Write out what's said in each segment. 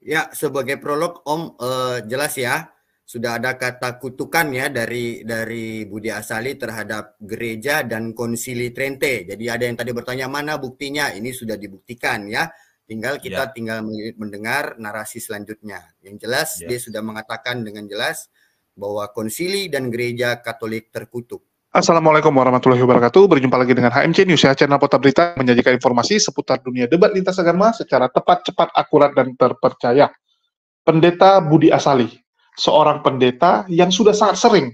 Ya, sebagai prolog Om, jelas ya, sudah ada kata kutukan ya dari Budi Asali terhadap gereja dan Konsili Trente. Jadi ada yang tadi bertanya mana buktinya? Ini sudah dibuktikan ya. Kita Ya, tinggal mendengar narasi selanjutnya. Yang jelas ya. dia sudah mengatakan dengan jelas bahwa konsili dan gereja Katolik terkutuk. Assalamualaikum warahmatullahi wabarakatuh. Berjumpa lagi dengan HMC News ya, channel Portal Berita menyajikan informasi seputar dunia debat lintas agama secara tepat, cepat, akurat, dan terpercaya. Pendeta Budi Asali, seorang pendeta yang sudah sangat sering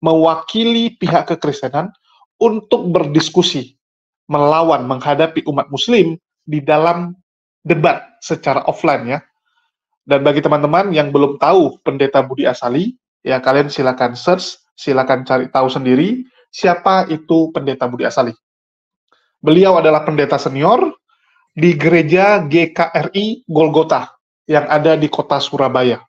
mewakili pihak kekristenan untuk berdiskusi melawan menghadapi umat muslim di dalam debat secara offline ya. Dan bagi teman-teman yang belum tahu pendeta Budi Asali, ya kalian silakan search, silakan cari tahu sendiri siapa itu pendeta Budi Asali. Beliau adalah pendeta senior di gereja GKRI Golgota yang ada di kota Surabaya.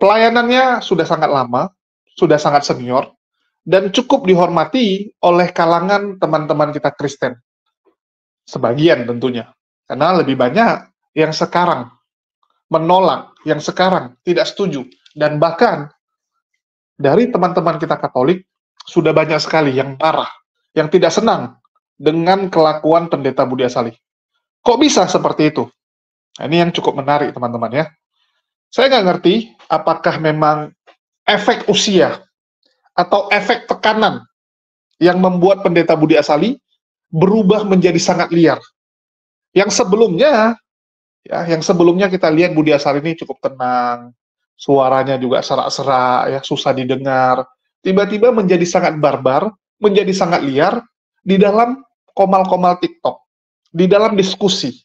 Pelayanannya sudah sangat lama, sudah sangat senior, dan cukup dihormati oleh kalangan teman-teman kita Kristen. Sebagian tentunya. Karena lebih banyak yang sekarang menolak, yang sekarang tidak setuju. Dan bahkan dari teman-teman kita Katolik, sudah banyak sekali yang marah, yang tidak senang dengan kelakuan pendeta Budi Asali. Kok bisa seperti itu? Nah, ini yang cukup menarik, teman-teman ya. Saya nggak ngerti apakah memang efek usia atau efek tekanan yang membuat pendeta Budi Asali berubah menjadi sangat liar. Yang sebelumnya kita lihat Budi Asali ini cukup tenang, suaranya juga serak-serak, ya, susah didengar. Tiba-tiba menjadi sangat barbar, menjadi sangat liar di dalam komal-komal TikTok, di dalam diskusi.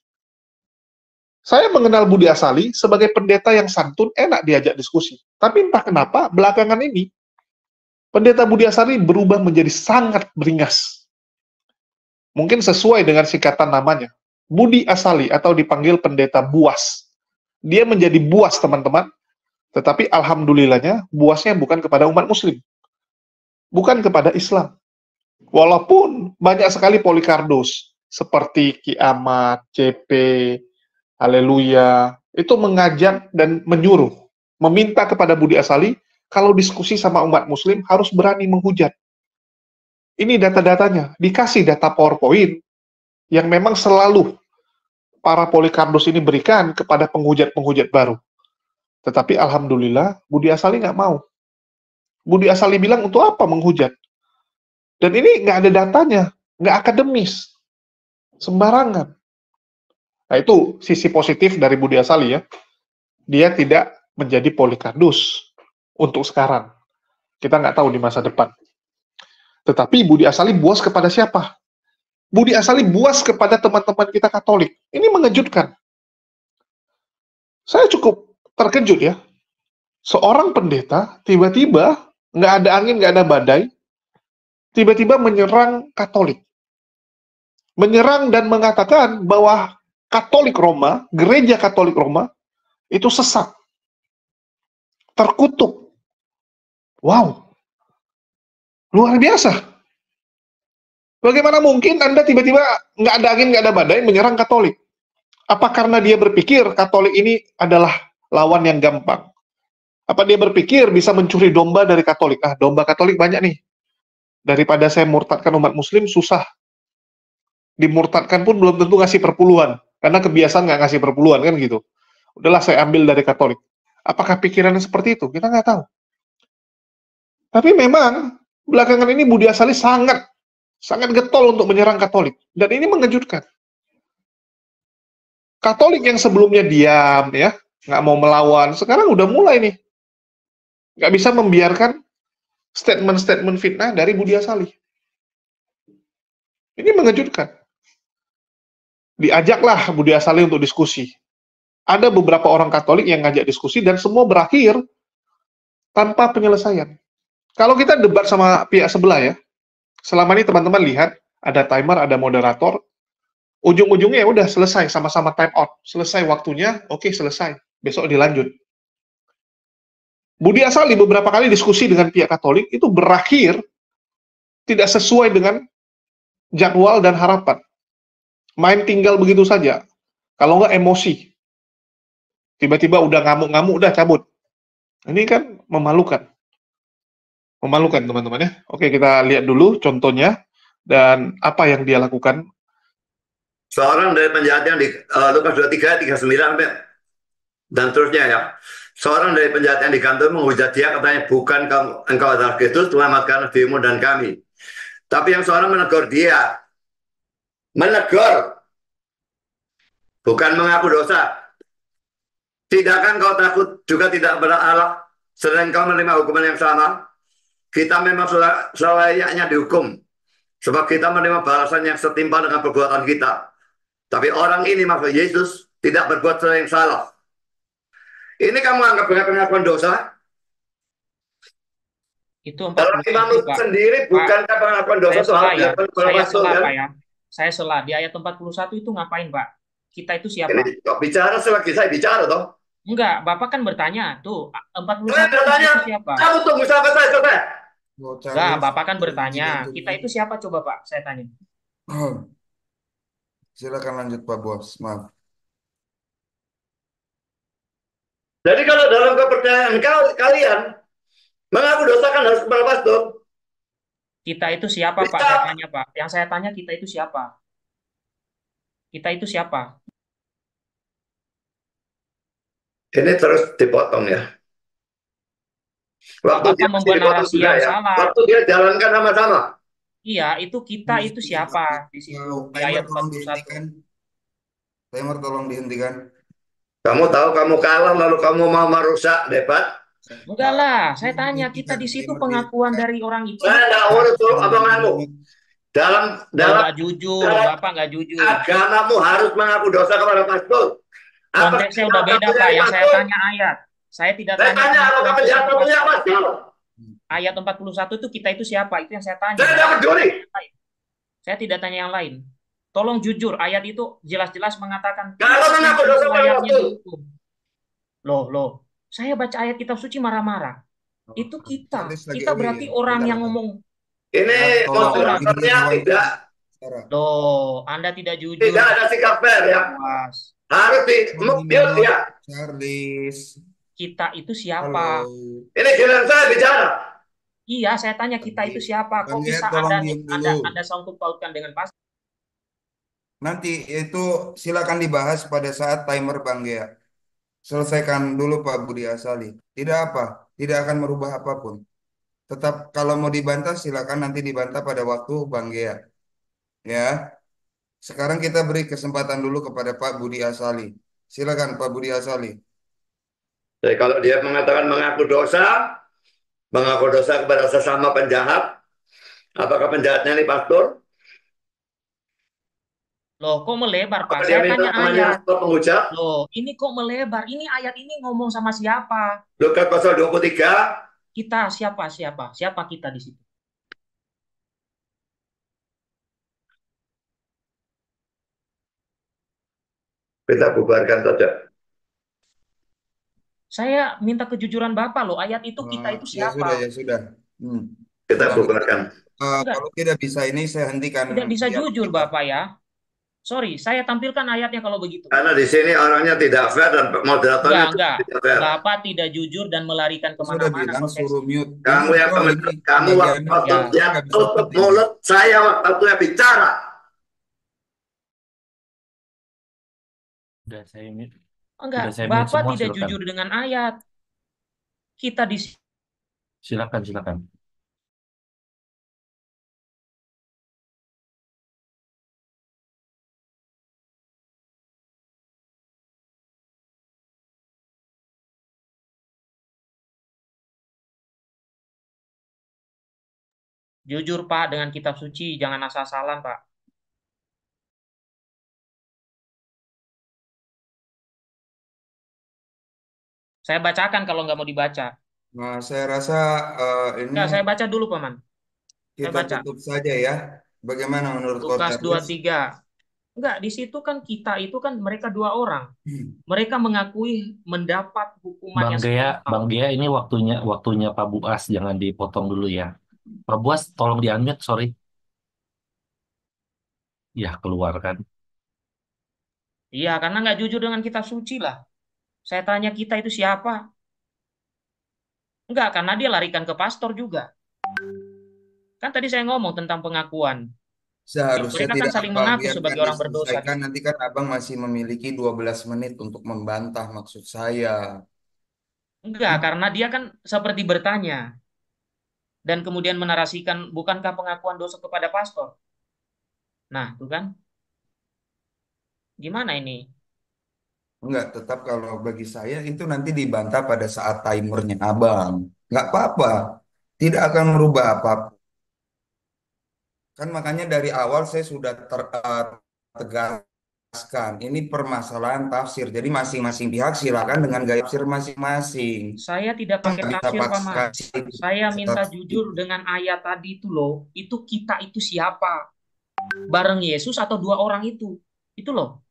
Saya mengenal Budi Asali sebagai pendeta yang santun, enak diajak diskusi. Tapi entah kenapa, belakangan ini, pendeta Budi Asali berubah menjadi sangat beringas. Mungkin sesuai dengan singkatan namanya, Budi Asali atau dipanggil pendeta buas. Dia menjadi buas, teman-teman. Tetapi alhamdulillahnya, buasnya bukan kepada umat muslim. Bukan kepada Islam. Walaupun banyak sekali Polikardos, seperti Ki Ahmad, CP, Haleluya, itu mengajak dan menyuruh, meminta kepada Budi Asali, kalau diskusi sama umat muslim harus berani menghujat. Ini data-datanya, dikasih data PowerPoint yang memang selalu para Polikardos ini berikan kepada penghujat-penghujat baru. Tetapi alhamdulillah, Budi Asali nggak mau. Budi Asali bilang, untuk apa menghujat? Dan ini nggak ada datanya, nggak akademis, sembarangan. Nah, itu sisi positif dari Budi Asali ya. Dia tidak menjadi Polikardos untuk sekarang. Kita nggak tahu di masa depan. Tetapi Budi Asali buas kepada siapa? Budi Asali buas kepada teman-teman kita Katolik. Ini mengejutkan. Saya cukup terkejut ya. Seorang pendeta tiba-tiba nggak ada angin, nggak ada badai, tiba-tiba menyerang Katolik. Menyerang dan mengatakan bahwa Katolik Roma, gereja Katolik Roma, itu sesat. Terkutuk. Wow. Luar biasa. Bagaimana mungkin Anda tiba-tiba nggak ada angin, nggak ada badai menyerang Katolik? Apa karena dia berpikir Katolik ini adalah lawan yang gampang? Apa dia berpikir bisa mencuri domba dari Katolik? Ah, domba Katolik banyak nih. Daripada saya murtadkan umat muslim, susah. Dimurtadkan pun belum tentu ngasih perpuluhan. Karena kebiasaan nggak ngasih perpuluhan, kan gitu. Udahlah saya ambil dari Katolik. Apakah pikirannya seperti itu? Kita nggak tahu. Tapi memang, belakangan ini Budi Asali sangat getol untuk menyerang Katolik. Dan ini mengejutkan. Katolik yang sebelumnya diam, ya, nggak mau melawan, sekarang udah mulai nih. Nggak bisa membiarkan statement-statement fitnah dari Budi Asali. Ini mengejutkan. Diajaklah Budi Asali untuk diskusi. Ada beberapa orang Katolik yang ngajak diskusi dan semua berakhir tanpa penyelesaian. Kalau kita debat sama pihak sebelah ya, selama ini teman-teman lihat, ada timer, ada moderator, ujung-ujungnya ya udah selesai, sama-sama time out. Selesai waktunya, oke selesai. Besok dilanjut. Budi Asali beberapa kali diskusi dengan pihak Katolik itu berakhir tidak sesuai dengan jadwal dan harapan. Main tinggal begitu saja. Kalau nggak emosi. Tiba-tiba udah ngamuk-ngamuk, udah cabut. Ini kan memalukan. Memalukan, teman-teman ya. Oke, kita lihat dulu contohnya dan apa yang dia lakukan. Seorang dari penjahat yang di Lukas 23, 39 dan terusnya ya. Seorang dari penjahat yang digantung menghujat dia, katanya, bukan engkau adalah Kristus, selamatkanlah dirimu dan kami. Tapi yang seorang menegur dia, menegur, bukan mengaku dosa. Tidakkah kau takut juga tidak beralak selain kau menerima hukuman yang sama? Kita memang selayaknya dihukum, sebab kita menerima balasan yang setimpal dengan perbuatan kita. Tapi orang ini, maksud Yesus, tidak berbuat sesuatu yang salah. Ini kamu anggap berat pengakuan dosa? Itu Dalam 41, imanmu Pak. sendiri, bukankah pengakuan dosa Saya itu harus salah ya. dilakukan oleh Saya pastor, salah, kan? Pak ya. Saya salah. Di ayat 41 itu ngapain, Pak? Kita itu siapa? Ini kok bicara selagi saya bicara, toh? Enggak, Bapak kan bertanya. Tuh, Saya 41 kita bertanya, itu siapa? kamu tunggu sampai saya selesai. Oh, Enggak, Charles, Bapak kan bertanya. digantung Kita dulu. itu siapa coba, Pak? Saya tanya. Oh, silakan lanjut Pak Bos. Maaf. Jadi kalau dalam kepercayaan kalian, mengaku dosa kan harus kepada pastor. Kita itu siapa, Pak? Bisa. Saya tanya, Pak. Yang saya tanya, kita itu siapa? Kita itu siapa? Ini terus dipotong ya. Waktu Bapak dia masih membuat dipotong narasi juga yang ya. salah. Waktu dia jalankan sama-sama. Iya, itu kita itu siapa di situ di Timer ayat tolong 41. dihentikan. Timer tolong dihentikan. Kamu tahu kamu kalah lalu kamu mau merusak debat? Enggak lah, saya Tolong tanya kita dihentikan, di situ timer pengakuan dihentikan. dari orang itu. Saya tidak urus omonganmu. Dalam Nggak jujur, Bapak nggak jujur. agamamu harus mengaku dosa kepada pastor. Konteksnya udah beda, Pak. Yang saya tanya ayat. Saya tidak Saya tanya tanya apakah pengakuan penjahat sesuatu punya pastor. pastor? Ayat 41 itu kita itu siapa? Itu yang saya tanya. Saya tidak peduli. Saya tidak tanya yang lain. Tolong jujur, ayat itu jelas-jelas mengatakan Kalau mengaku dosa kepada layaknya pastor, dihukum. Loh. Saya baca ayat kitab suci marah-marah. Itu kita. Charles lagi Kita away berarti ya. orang Bentar, yang bentar. ngomong. ini Tolong moderatornya ini tidak Sarah. Loh, Anda tidak jujur. tidak ada sikap fair ya. Puas. Harus di mute ya. Charles. Kita itu siapa? Halo. Ini giliran saya bicara. Iya, saya tanya kita itu siapa? Kok Bang Ger, bisa tolong Anda diam dulu. Anda sangkut pautkan dengan pastor? Nanti itu silakan dibahas pada saat timer Bang Gea. Selesaikan dulu Pak Budi Asali. Tidak apa, tidak akan merubah apapun. Tetap kalau mau dibantah silakan nanti dibantah pada waktu Bang Gea. Ya. Sekarang kita beri kesempatan dulu kepada Pak Budi Asali. Silakan Pak Budi Asali. Jadi kalau dia mengatakan mengaku dosa kepada sesama penjahat, apakah penjahatnya ini pastor? Loh, kok melebar, Pak? Apakah dia Saya minta tanya namanya ayat. pastor penghujat? Loh, ini kok melebar? Ini ayat ini ngomong sama siapa? Lukas pasal 23, Kita siapa? Siapa kita di situ? kita bubarkan saja. Saya minta kejujuran Bapak loh. Ayat itu kita itu Ya sudah, siapa? ya sudah. Kita Kalau bubarkan. kalau tidak bisa ini saya hentikan. Tidak bisa dialog jujur kita. Bapak ya. Sorry, saya tampilkan ayatnya kalau begitu. Karena di sini orangnya tidak fair dan moderatornya Enggak. tidak fair. Bapak tidak jujur dan melarikan Saya sudah kemana-mana bilang konteks. suruh mute. Kamu yang Ini kamu bagiannya waktu saya nggak bisa tutup mute ini. mulut saya waktu bicara. Udah saya mute. Enggak, Sudah saya mute Bapak semua, tidak silakan. jujur dengan ayat. Kita di Silakan. jujur Pak dengan kitab suci, jangan asal-asalan Pak. Saya bacakan kalau nggak mau dibaca. Nah, saya rasa ini Enggak, saya baca dulu Paman. Saya kita baca. tutup saja ya. Bagaimana menurut kau, Lukas Charles? 23. Enggak, di situ kan kita itu kan mereka dua orang. Mereka mengakui mendapat hukuman yang setimpal. Bang Gea, ini waktunya Pak Buas, jangan dipotong dulu ya. Pak Buas, tolong di-unmute, sorry. Ya, keluar kan. Iya, karena nggak jujur dengan kitab suci lah. Saya tanya kita itu siapa? Enggak, karena dia larikan ke pastor juga. Kan tadi saya ngomong tentang pengakuan. Ya, Seharusnya mereka kan tidak saling apa, mengaku biarkan sebagai orang berdosa diselesaikan. gitu. Nanti kan abang masih memiliki 12 menit untuk membantah maksud saya. Enggak, karena dia kan seperti bertanya dan kemudian menarasikan bukankah pengakuan dosa kepada pastor? Nah, tuh kan. Gimana ini? Enggak, tetap kalau bagi saya itu nanti dibantah pada saat timernya abang. Enggak apa-apa. Tidak akan merubah apa-apa. Kan makanya dari awal saya sudah tegaskan. Ini permasalahan tafsir. Jadi masing-masing pihak silakan dengan gaya tafsir masing-masing. Saya tidak pakai Nggak bisa tafsir, paksakan Paman. Saya minta jujur dengan ayat tadi itu loh. Itu kita itu siapa? Bareng Yesus atau dua orang itu? Itu loh.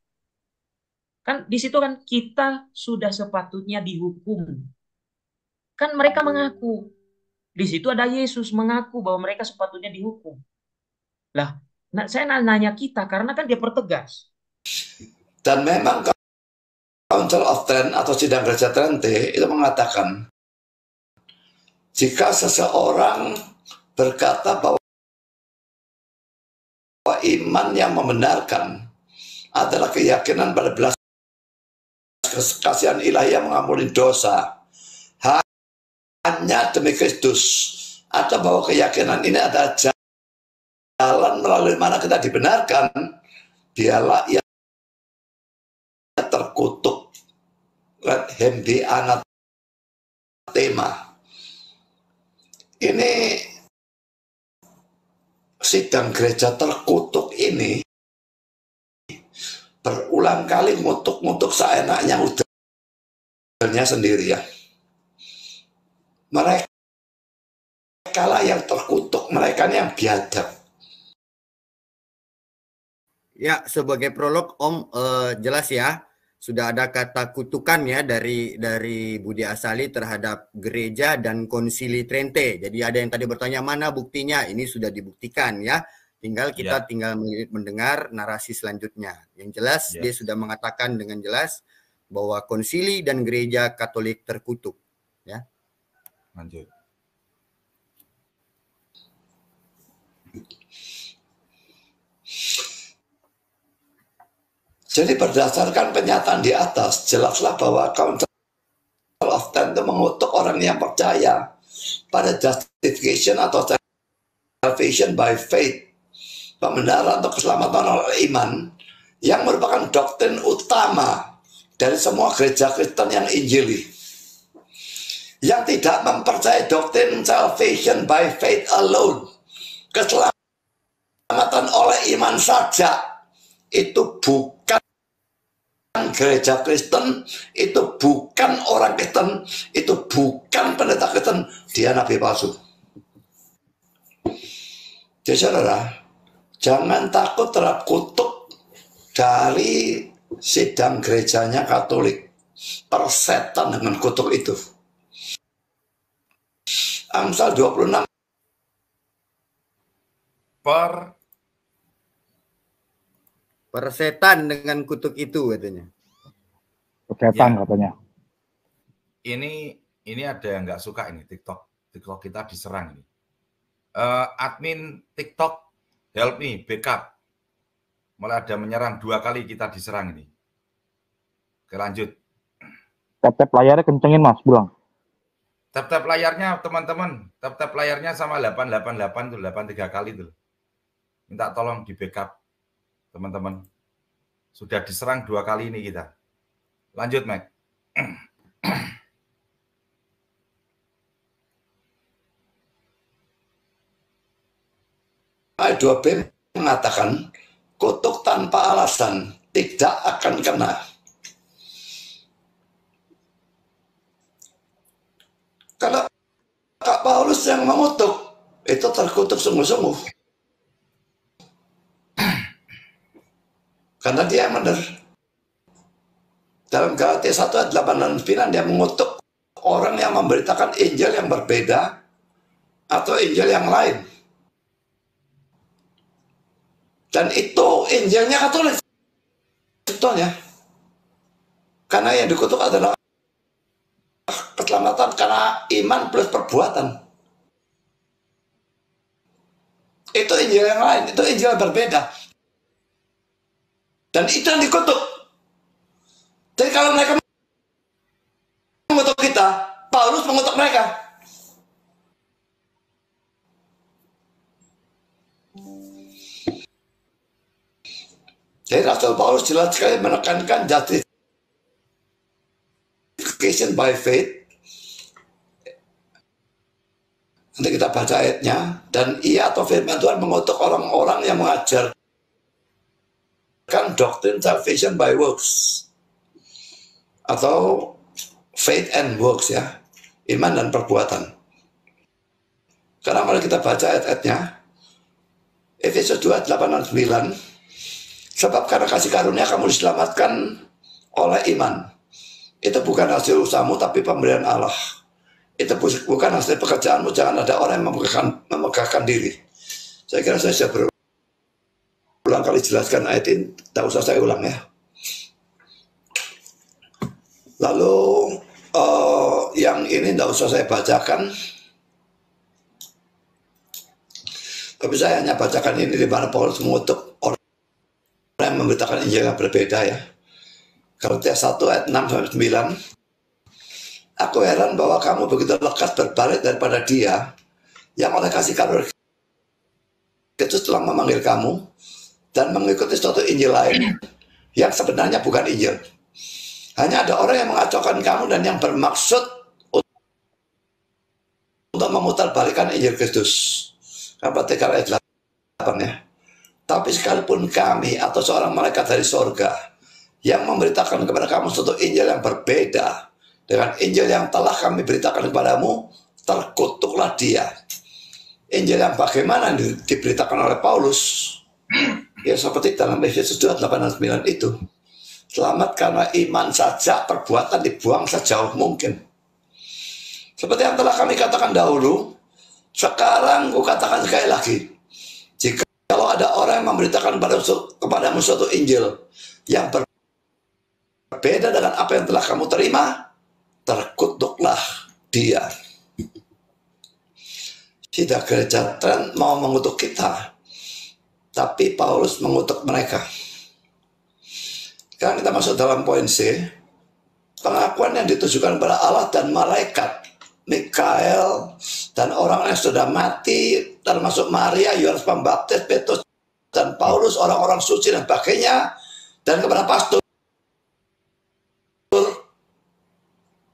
Kan di situ kan kita sudah sepatutnya dihukum. Kan mereka mengaku. Di situ ada Yesus mengaku bahwa mereka sepatutnya dihukum. Lah, nah, saya nanya kita karena kan dia pertegas. Dan memang Council of Trent atau Sidang Gereja Trente itu mengatakan jika seseorang berkata bahwa iman yang membenarkan adalah keyakinan pada belas kasihan ilahi yang mengampuni dosa hanya demi Kristus, atau bahwa keyakinan ini adalah jalan melalui mana kita dibenarkan, dialah yang terkutuk. Let him be anathema. Ini sidang gereja terkutuk ini berulang kali ngutuk-ngutuk seenaknya udahnya sendiri ya. Mereka lah yang terkutuk, mereka yang biadab. Ya, sebagai prolog Om jelas ya, sudah ada kata kutukan ya dari Budi Asali terhadap gereja dan konsili Trente. Jadi ada yang tadi bertanya mana buktinya? Ini sudah dibuktikan ya. Tinggal kita tinggal mendengar narasi selanjutnya. Yang jelas dia sudah mengatakan dengan jelas bahwa konsili dan gereja Katolik terkutuk ya. Lanjut. Jadi berdasarkan pernyataan di atas, jelaslah bahwa Council of Trent itu mengutuk orang yang percaya pada justification atau salvation by faith, pembenaran atau keselamatan oleh iman, yang merupakan doktrin utama dari semua gereja Kristen yang Injili. Yang tidak mempercayai doktrin salvation by faith alone, keselamatan oleh iman saja, itu bukan gereja Kristen, itu bukan orang Kristen, itu bukan pendeta Kristen, dia nabi palsu. Jadi saudara, jangan takut terhadap kutuk dari sidang gerejanya Katolik. Persetan dengan kutuk itu. Amsal 26 persetan dengan kutuk itu katanya. Persetan katanya. Ini ada yang nggak suka ini TikTok kita diserang ini. Admin TikTok help me backup. Mulai ada menyerang 2 kali kita diserang ini. Oke, lanjut. Tap-tap layarnya kencengin Mas, bilang. Tap-tap layarnya teman-teman, tap-tap layarnya sama 888 tuh, 83 kali tuh. Minta tolong di backup teman-teman. Sudah diserang 2 kali ini kita. Lanjut, Mac. Ayat 2b mengatakan kutuk tanpa alasan tidak akan kena. Kalau Kak Paulus yang mengutuk, itu terkutuk sungguh-sungguh. Karena dia benar. Dalam Galatia 1 ayat 8 dan 9 dia mengutuk orang yang memberitakan Injil yang berbeda atau Injil yang lain. Dan itu Injilnya Katolik. Sebetulnya. Karena yang dikutuk adalah keselamatan karena iman plus perbuatan. Itu Injil yang lain, itu Injil yang berbeda. Dan itu yang dikutuk. Jadi kalau mereka mengutuk kita, Paulus mengutuk mereka. Jadi Rasul Paulus jelas sekali menekankan justification by faith. Nanti kita baca ayatnya. Dan ia atau firman Tuhan mengutuk orang-orang yang mengajarkan doktrin salvation by works. Atau faith and works ya. Iman dan perbuatan. Karena kalau kita baca ayat-ayatnya. Efesus 2, 8 dan 9. Sebab karena kasih karunia kamu diselamatkan oleh iman. Itu bukan hasil usahamu tapi pemberian Allah. Itu bukan hasil pekerjaanmu. Jangan ada orang yang memegahkan diri. Saya kira saya sudah berulang kali jelaskan ayat ini. Tak usah saya ulang ya. Lalu yang ini tidak usah saya bacakan. Tapi saya hanya bacakan ini di mana Paulus mengutuk orang yang memberitakan Injil yang berbeda ya. Galatia 1 ayat 6 sampai 9. Aku heran bahwa kamu begitu lekas berbalik daripada dia yang oleh kasih karunia itu telah memanggil kamu dan mengikuti suatu Injil lain yang sebenarnya bukan Injil. Hanya ada orang yang mengacaukan kamu dan yang bermaksud untuk memutarbalikkan Injil Kristus. Kapan ayat 8 ya. Tapi sekalipun kami atau seorang malaikat dari sorga yang memberitakan kepada kamu suatu Injil yang berbeda dengan Injil yang telah kami beritakan kepadamu, terkutuklah dia. Injil yang bagaimana diberitakan oleh Paulus? Ya seperti dalam Efesus 2, 8 dan 9 itu. Selamat karena iman saja, perbuatan dibuang sejauh mungkin. Seperti yang telah kami katakan dahulu, sekarang kukatakan sekali lagi. Jika kalau ada orang yang memberitakan kepadamu suatu Injil yang berbeda dengan apa yang telah kamu terima, terkutuklah dia. Tidak gereja Trent mau mengutuk kita, tapi Paulus mengutuk mereka. Sekarang kita masuk dalam poin C. Pengakuan yang ditujukan kepada Allah dan malaikat, Mikael, dan orang yang sudah mati, termasuk Maria, Yohanes Pembaptis, Petrus, dan Paulus, orang-orang suci dan sebagainya, dan kepada pastor,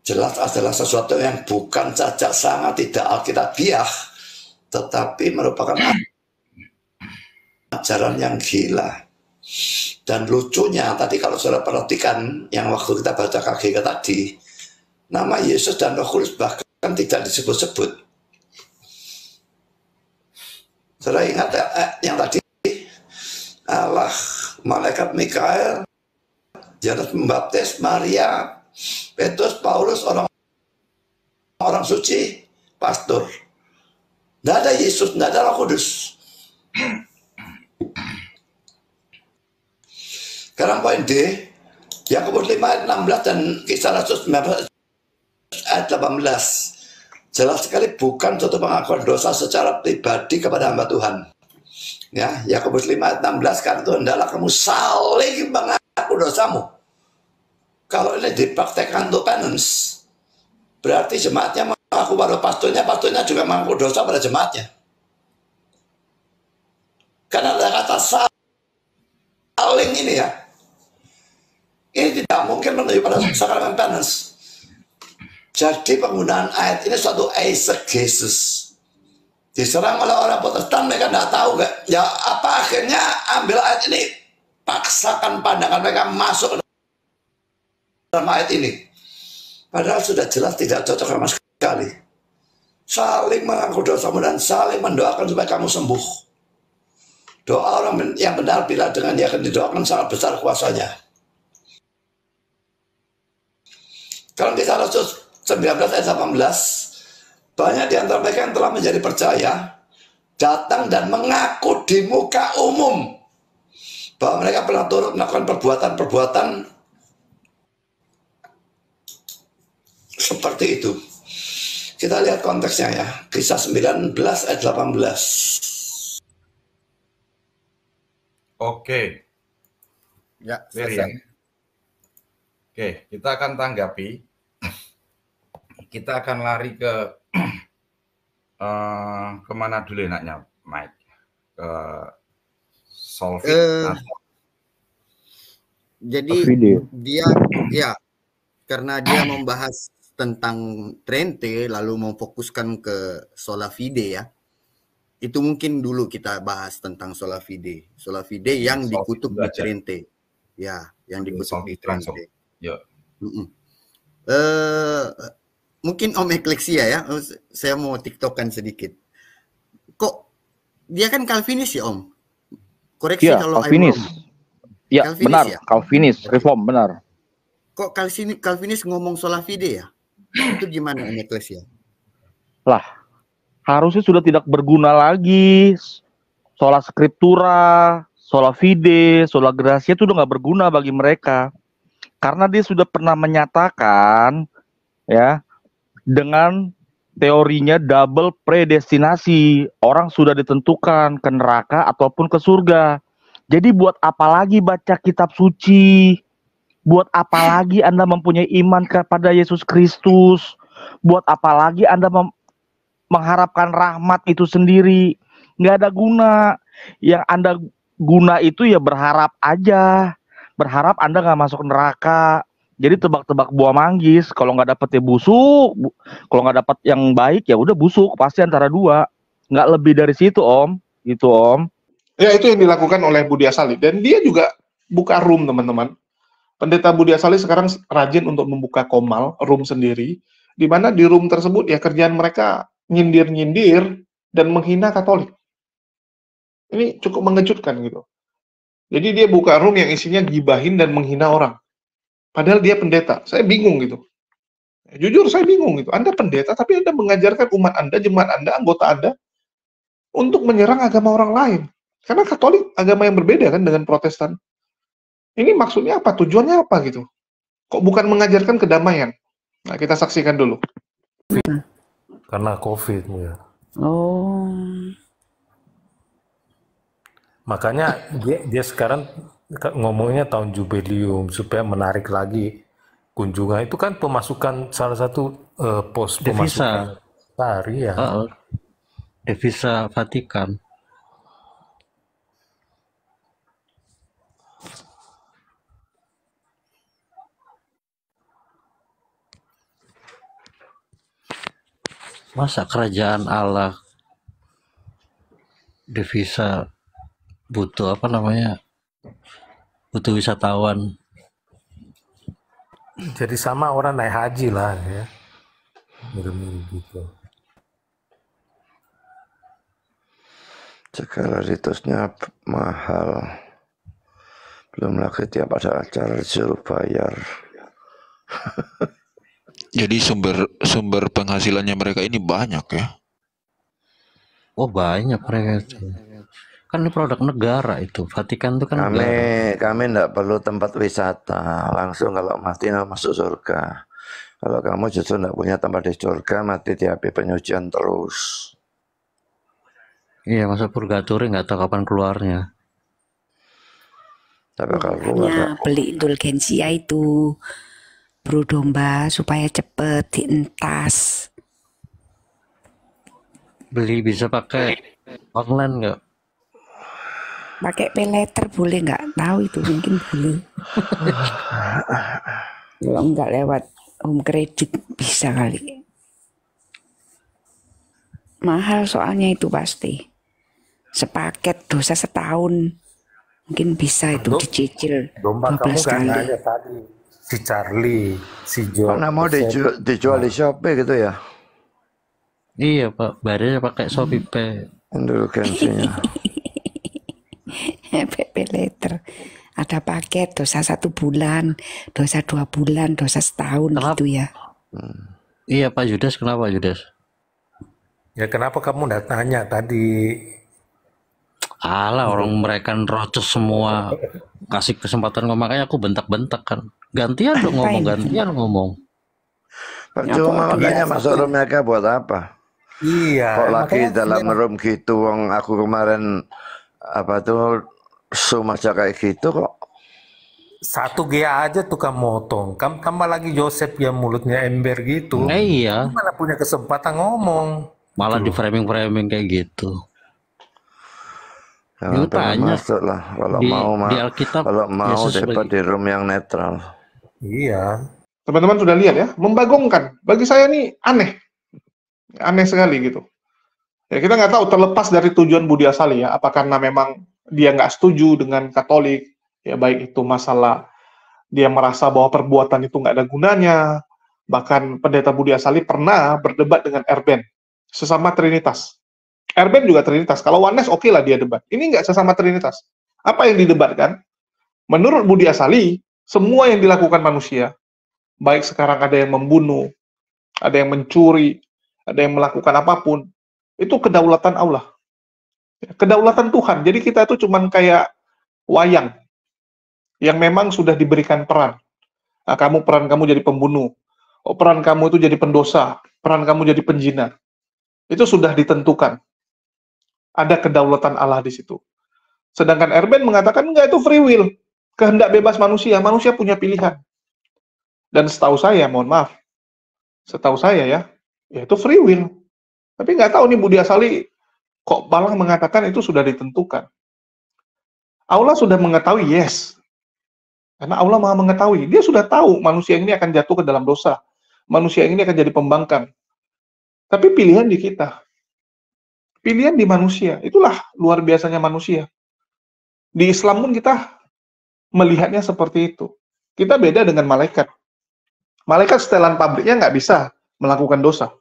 jelas adalah sesuatu yang bukan saja sangat tidak alkitabiah, tetapi merupakan ajaran yang gila. Dan lucunya tadi kalau saudara perhatikan yang waktu kita baca KGK tadi, nama Yesus dan Roh Kudus bahkan tidak disebut-sebut. Saudara ingat yang tadi Allah, malaikat Mikael, Yohanes Pembaptis, Maria, Petrus, Paulus, orang suci, pastor. Tidak ada Yesus, tidak ada Roh Kudus. Sekarang poin D, Yakobus 5 ayat 16 dan Kisah Rasul 19 ayat 18. Jelas sekali bukan suatu pengakuan dosa secara pribadi kepada hamba Tuhan. Ya, Yakobus 5 ayat 16, karena itu hendaklah kamu saling mengaku dosamu. Kalau ini dipraktekkan untuk penance, berarti jemaatnya mengaku pada pastornya, pastornya juga mengaku dosa pada jemaatnya. Karena ada kata saling ini ya. Ini tidak mungkin menuju pada sakramen penance. Jadi penggunaan ayat ini suatu eisegesis. Diserang oleh orang Protestan, mereka tidak tahu gak? Ya apa akhirnya ambil ayat ini, paksakan pandangan mereka masuk dalam ayat ini. Padahal sudah jelas tidak cocok sama sekali. Saling mengaku dosamu dan saling mendoakan supaya kamu sembuh. Doa orang yang benar bila dengan dia akan didoakan sangat besar kuasanya. Kalau Kisah Rasul 19 ayat 18, banyak di antara mereka yang telah menjadi percaya datang dan mengaku di muka umum bahwa mereka pernah turut melakukan perbuatan-perbuatan seperti itu. Kita lihat konteksnya ya, Kisah 19 ayat 18. Oke, Ya, clear ya. selesai. Oke, kita akan tanggapi. Kita akan lari ke kemana dulu enaknya, Mike? Ke Solvit Eh, atau Jadi Video. dia ya karena dia membahas tentang Trente lalu memfokuskan ke sola fide ya. Itu mungkin dulu kita bahas tentang sola fide. Sola fide yang Solvit dikutuk dulu di aja. Trente. Ya, yang Ambil dikutuk di Solvit langsung. Trente. Yuk. Mm-mm. Mungkin Om Ekleksia ya, saya mau tiktokan sedikit. Kok dia kan Calvinis ya Om? Koreksi Ya, kalau I'm Calvinis. wrong. Ya, Calvinis benar. ya? Calvinis, Oke. Reform, benar. Kok Calvinis ngomong sola fide ya? Itu gimana Om Ekleksia? Lah, harusnya sudah tidak berguna lagi. Sola Scriptura, sola fide, sola gratia itu udah nggak berguna bagi mereka. Karena dia sudah pernah menyatakan, ya, dengan teorinya double predestinasi. Orang sudah ditentukan ke neraka ataupun ke surga. Jadi buat apa lagi baca kitab suci? Buat apa lagi Anda mempunyai iman kepada Yesus Kristus? Buat apa lagi Anda mengharapkan rahmat itu sendiri? Nggak ada guna. Yang Anda guna itu ya berharap aja. Berharap Anda nggak masuk neraka. Jadi tebak-tebak buah manggis. Kalau nggak dapet ya busuk. Kalau nggak dapet yang baik ya udah busuk. Pasti antara dua. Nggak lebih dari situ Om. Gitu Om. Ya, itu yang dilakukan oleh Budi Asali. Dan dia juga buka room, teman-teman. Pendeta Budi Asali sekarang rajin untuk membuka komal, room sendiri, di mana di room tersebut ya kerjaan mereka nyindir-nyindir dan menghina Katolik. Ini cukup mengejutkan gitu. Jadi dia buka room yang isinya gibahin dan menghina orang. Padahal dia pendeta. Saya bingung gitu. Jujur saya bingung gitu. Anda pendeta tapi Anda mengajarkan umat Anda, jemaat Anda, anggota Anda untuk menyerang agama orang lain. Karena Katolik agama yang berbeda kan dengan Protestan. Ini maksudnya apa? Tujuannya apa gitu? Kok bukan mengajarkan kedamaian? Nah, kita saksikan dulu. Karena COVID ya. Oh, Makanya dia sekarang ngomongnya tahun jubileum supaya menarik lagi kunjungan. Itu kan pemasukan salah satu pos pemasukan devisa. sehari ya. Devisa Vatikan. Masa kerajaan Allah devisa butuh apa namanya? Butuh wisatawan. Jadi sama orang naik haji lah ya. Mirip-mirip gitu. Segala ritusnya mahal. Belum lagi tiap ada acara disuruh bayar. Jadi sumber penghasilannya mereka ini banyak ya. Oh banyak mereka itu. Kan ini produk negara itu. Vatikan itu kan negara. Kami enggak perlu tempat wisata. Langsung kalau mati masuk surga. Kalau kamu justru enggak punya tempat di surga, mati di api penyucian terus. Iya, masa purgatori nggak tahu kapan keluarnya. Tapi kalau keluar, Makanya beli indulgensia itu buru domba supaya cepet dientas. Beli bisa pakai online nggak? Pakai paylater boleh nggak? Tahu itu mungkin boleh. Kalau nggak lewat home credit bisa kali. Mahal soalnya itu pasti. Sepaket dosa setahun. Mungkin bisa itu dicicil Domba 12 kamu kan kali. nanya tadi si Charlie, si John. mana mau dijual di Shopee gitu ya? Iya Pak, bayarnya pakai Shopee Pay. Indulgensinya. Paylater. Ada paket dosa 1 bulan, dosa 2 bulan, dosa setahun gitu ya. Iya Pak Yudas, kenapa Yudas? Ya kenapa kamu nggak tanya tadi? Alah orang mereka nerocos semua. Kasih kesempatan ngomong, makanya aku bentak-bentak kan. Gantian dong ngomong, gantian ngomong. Percuma makanya masuk room mereka buat apa? Iya, Kok lagi makanya dalam room gitu, wong aku kemarin apa tuh Zoom aja kayak gitu kok. 1 GA aja tukang motong, tambah lagi Joseph yang mulutnya ember gitu. Iya. Gimana punya kesempatan ngomong? Malah di Tuh. framing kayak gitu. Jangan pernah tanya masuk lah. Kalau di mau Alkitab kalau mau Yesus dapat bagi. di room yang netral. Iya. Teman-teman sudah lihat ya, membagongkan. Bagi saya ini aneh. Aneh sekali gitu. Ya kita nggak tahu terlepas dari tujuan Budi Asali ya, apa karena memang dia nggak setuju dengan Katolik, ya baik itu masalah dia merasa bahwa perbuatan itu nggak ada gunanya. Bahkan Pendeta Budi Asali pernah berdebat dengan Erben, sesama Trinitas. Erben juga Trinitas, kalau Oneness oke lah dia debat. Ini nggak sesama Trinitas. Apa yang didebatkan? Menurut Budi Asali, semua yang dilakukan manusia, baik sekarang ada yang membunuh, ada yang mencuri, ada yang melakukan apapun, itu kedaulatan Allah. Kedaulatan Tuhan. Jadi kita itu cuman kayak wayang yang memang sudah diberikan peran. Nah, peran kamu jadi pembunuh. Oh, peran kamu itu jadi pendosa. Peran kamu jadi penjina. Itu sudah ditentukan. Ada kedaulatan Allah di situ. Sedangkan Erben mengatakan, enggak, itu free will. Kehendak bebas manusia. Manusia punya pilihan. Dan setahu saya, mohon maaf, setahu saya ya itu free will. Tapi nggak tahu nih Budi Asali kok malah mengatakan itu sudah ditentukan. Allah sudah mengetahui, yes. Karena Allah Maha mengetahui. Dia sudah tahu manusia ini akan jatuh ke dalam dosa. Manusia ini akan jadi pembangkang. Tapi pilihan di kita. Pilihan di manusia. Itulah luar biasanya manusia. Di Islam pun kita melihatnya seperti itu. Kita beda dengan malaikat. Malaikat setelan pabriknya nggak bisa melakukan dosa.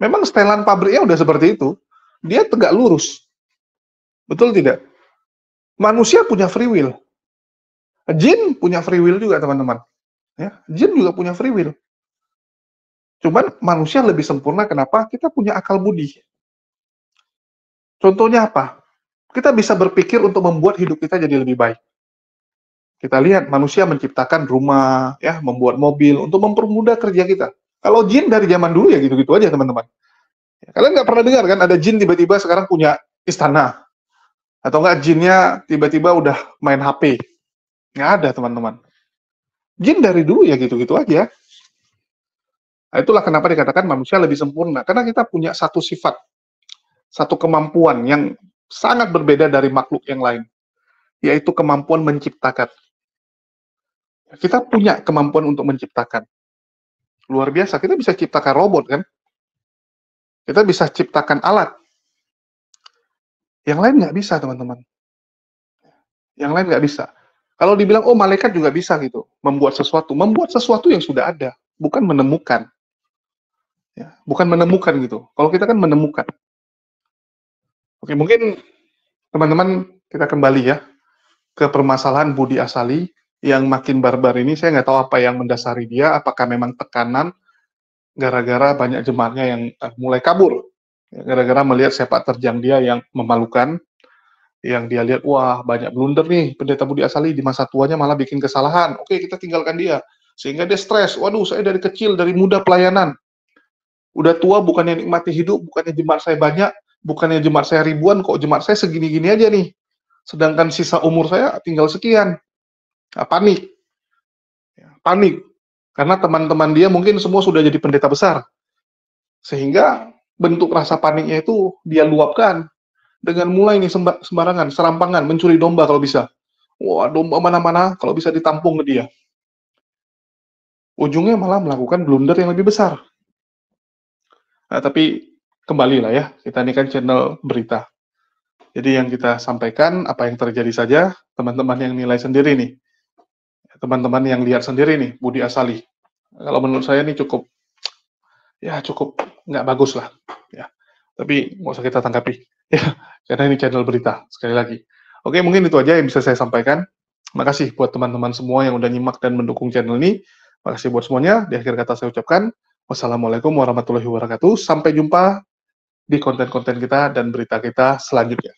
Memang setelan pabriknya udah seperti itu. Dia tegak lurus. Betul tidak? Manusia punya free will. Jin punya free will juga, teman-teman. Ya, jin juga punya free will. Cuman manusia lebih sempurna, kenapa? Kita punya akal budi. Contohnya apa? Kita bisa berpikir untuk membuat hidup kita jadi lebih baik. Kita lihat manusia menciptakan rumah, ya, membuat mobil untuk mempermudah kerja kita. Kalau jin dari zaman dulu ya gitu-gitu aja, teman-teman. Kalian nggak pernah dengar kan ada jin tiba-tiba sekarang punya istana, atau nggak jinnya tiba-tiba udah main HP? Nggak ada, teman-teman. Jin dari dulu ya gitu-gitu aja. Nah, itulah kenapa dikatakan manusia lebih sempurna, karena kita punya satu sifat, satu kemampuan yang sangat berbeda dari makhluk yang lain, yaitu kemampuan menciptakan. Kita punya kemampuan untuk menciptakan. Luar biasa, kita bisa ciptakan robot kan? Kita bisa ciptakan alat. Yang lain nggak bisa, teman-teman. Yang lain nggak bisa. Kalau dibilang, oh malaikat juga bisa gitu, membuat sesuatu yang sudah ada, bukan menemukan. Ya, bukan menemukan gitu. Kalau kita kan menemukan. Oke, mungkin teman-teman kita kembali ya ke permasalahan Budi Asali yang makin barbar ini. Saya nggak tahu apa yang mendasari dia, apakah memang tekanan gara-gara banyak jemaatnya yang mulai kabur, gara-gara melihat sepak terjang dia yang memalukan, yang dia lihat, wah banyak blunder nih, Pendeta Budi Asali di masa tuanya malah bikin kesalahan, oke kita tinggalkan dia, sehingga dia stres, waduh saya dari kecil, dari muda pelayanan, udah tua bukannya nikmati hidup, bukannya jemaat saya banyak, bukannya jemaat saya ribuan, kok jemaat saya segini-gini aja nih, sedangkan sisa umur saya tinggal sekian. Nah, panik, karena teman-teman dia mungkin semua sudah jadi pendeta besar, sehingga bentuk rasa paniknya itu dia luapkan dengan mulai nih sembarangan, serampangan, mencuri domba kalau bisa. Wah, domba mana-mana kalau bisa ditampung ke dia. Ujungnya malah melakukan blunder yang lebih besar. Nah, tapi kembalilah ya, kita ini kan channel berita. Jadi yang kita sampaikan, apa yang terjadi saja, teman-teman yang nilai sendiri nih. Teman-teman yang lihat sendiri nih, Budi Asali. Kalau menurut saya ini cukup nggak bagus lah. Ya. Tapi nggak usah kita tanggapi. Ya, karena ini channel berita, sekali lagi. Oke, mungkin itu aja yang bisa saya sampaikan. Makasih buat teman-teman semua yang udah nyimak dan mendukung channel ini. Makasih buat semuanya. Di akhir kata saya ucapkan, wassalamualaikum warahmatullahi wabarakatuh. Sampai jumpa di konten-konten kita dan berita kita selanjutnya.